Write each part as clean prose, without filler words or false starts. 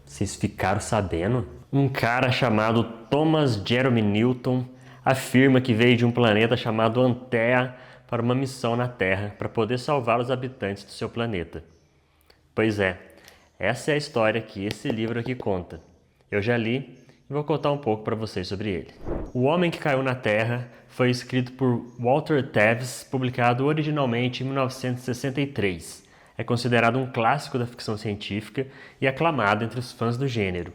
Vocês ficaram sabendo? Um cara chamado Thomas Jerome Newton afirma que veio de um planeta chamado Antea para uma missão na Terra para poder salvar os habitantes do seu planeta. Pois é, essa é a história que esse livro aqui conta. Eu já li e vou contar um pouco para vocês sobre ele. O Homem que Caiu na Terra foi escrito por Walter Tevis, publicado originalmente em 1963. É considerado um clássico da ficção científica e aclamado entre os fãs do gênero.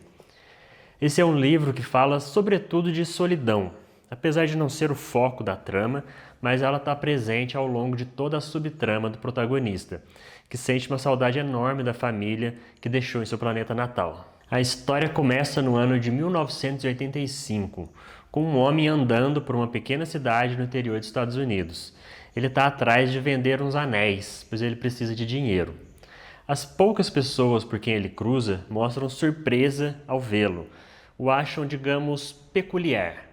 Esse é um livro que fala sobretudo de solidão, apesar de não ser o foco da trama, mas ela está presente ao longo de toda a subtrama do protagonista, que sente uma saudade enorme da família que deixou em seu planeta natal. A história começa no ano de 1985, com um homem andando por uma pequena cidade no interior dos Estados Unidos. Ele está atrás de vender uns anéis, pois ele precisa de dinheiro. As poucas pessoas por quem ele cruza mostram surpresa ao vê-lo. O acham, digamos, peculiar.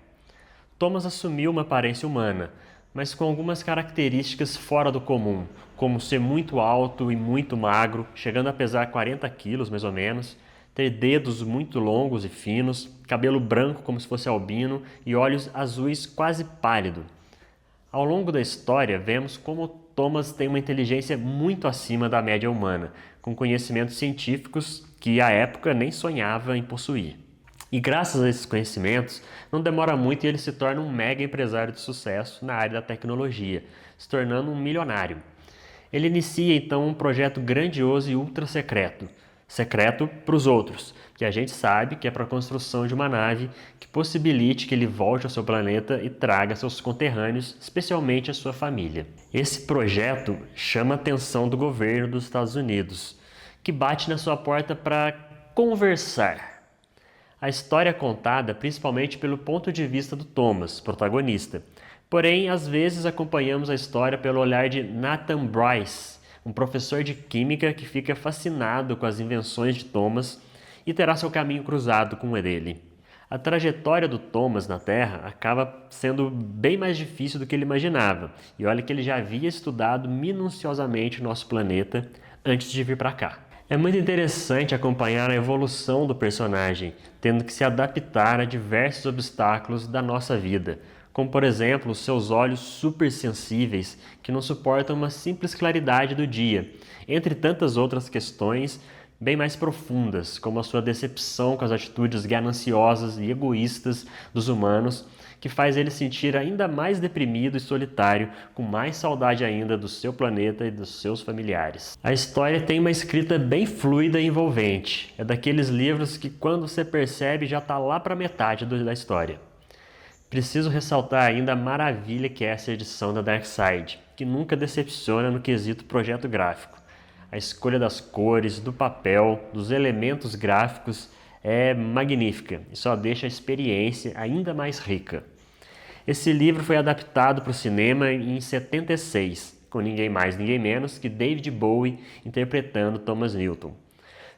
Thomas assumiu uma aparência humana, mas com algumas características fora do comum, como ser muito alto e muito magro, chegando a pesar 40 quilos mais ou menos, ter dedos muito longos e finos, cabelo branco como se fosse albino e olhos azuis quase pálido. Ao longo da história, vemos como Thomas tem uma inteligência muito acima da média humana, com conhecimentos científicos que à época nem sonhava em possuir. E graças a esses conhecimentos, não demora muito e ele se torna um mega empresário de sucesso na área da tecnologia, se tornando um milionário. Ele inicia então um projeto grandioso e ultra secreto. Secreto para os outros, que a gente sabe que é para a construção de uma nave que possibilite que ele volte ao seu planeta e traga seus conterrâneos, especialmente a sua família. Esse projeto chama a atenção do governo dos Estados Unidos, que bate na sua porta para conversar. A história é contada principalmente pelo ponto de vista do Thomas, protagonista. Porém, às vezes acompanhamos a história pelo olhar de Nathan Bryce, um professor de química que fica fascinado com as invenções de Thomas e terá seu caminho cruzado com o dele. A trajetória do Thomas na Terra acaba sendo bem mais difícil do que ele imaginava, e olha que ele já havia estudado minuciosamente o nosso planeta antes de vir para cá. É muito interessante acompanhar a evolução do personagem, tendo que se adaptar a diversos obstáculos da nossa vida, como por exemplo os seus olhos super sensíveis que não suportam uma simples claridade do dia, entre tantas outras questões bem mais profundas, como a sua decepção com as atitudes gananciosas e egoístas dos humanos, que faz ele sentir ainda mais deprimido e solitário, com mais saudade ainda do seu planeta e dos seus familiares. A história tem uma escrita bem fluida e envolvente. É daqueles livros que quando você percebe já está lá para metade da história. Preciso ressaltar ainda a maravilha que é essa edição da Dark Side, que nunca decepciona no quesito projeto gráfico. A escolha das cores, do papel, dos elementos gráficos é magnífica e só deixa a experiência ainda mais rica. Esse livro foi adaptado para o cinema em 76, com ninguém mais, ninguém menos que David Bowie interpretando Thomas Newton.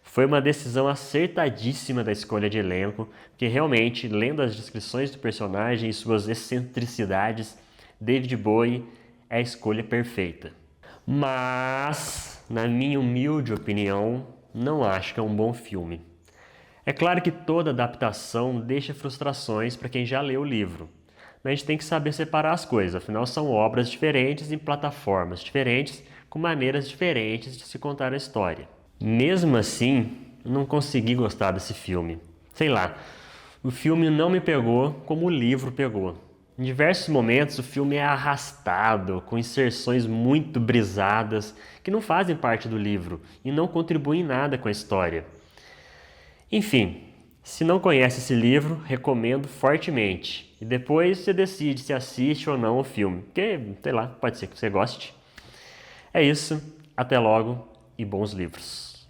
Foi uma decisão acertadíssima da escolha de elenco, porque realmente, lendo as descrições do personagem e suas excentricidades, David Bowie é a escolha perfeita. Mas, na minha humilde opinião, não acho que é um bom filme. É claro que toda adaptação deixa frustrações para quem já leu o livro, mas a gente tem que saber separar as coisas, afinal são obras diferentes em plataformas diferentes, com maneiras diferentes de se contar a história. Mesmo assim, não consegui gostar desse filme. Sei lá, o filme não me pegou como o livro pegou. Em diversos momentos o filme é arrastado, com inserções muito brisadas, que não fazem parte do livro e não contribuem em nada com a história. Enfim, se não conhece esse livro, recomendo fortemente. E depois você decide se assiste ou não o filme, porque, sei lá, pode ser que você goste. É isso, até logo e bons livros.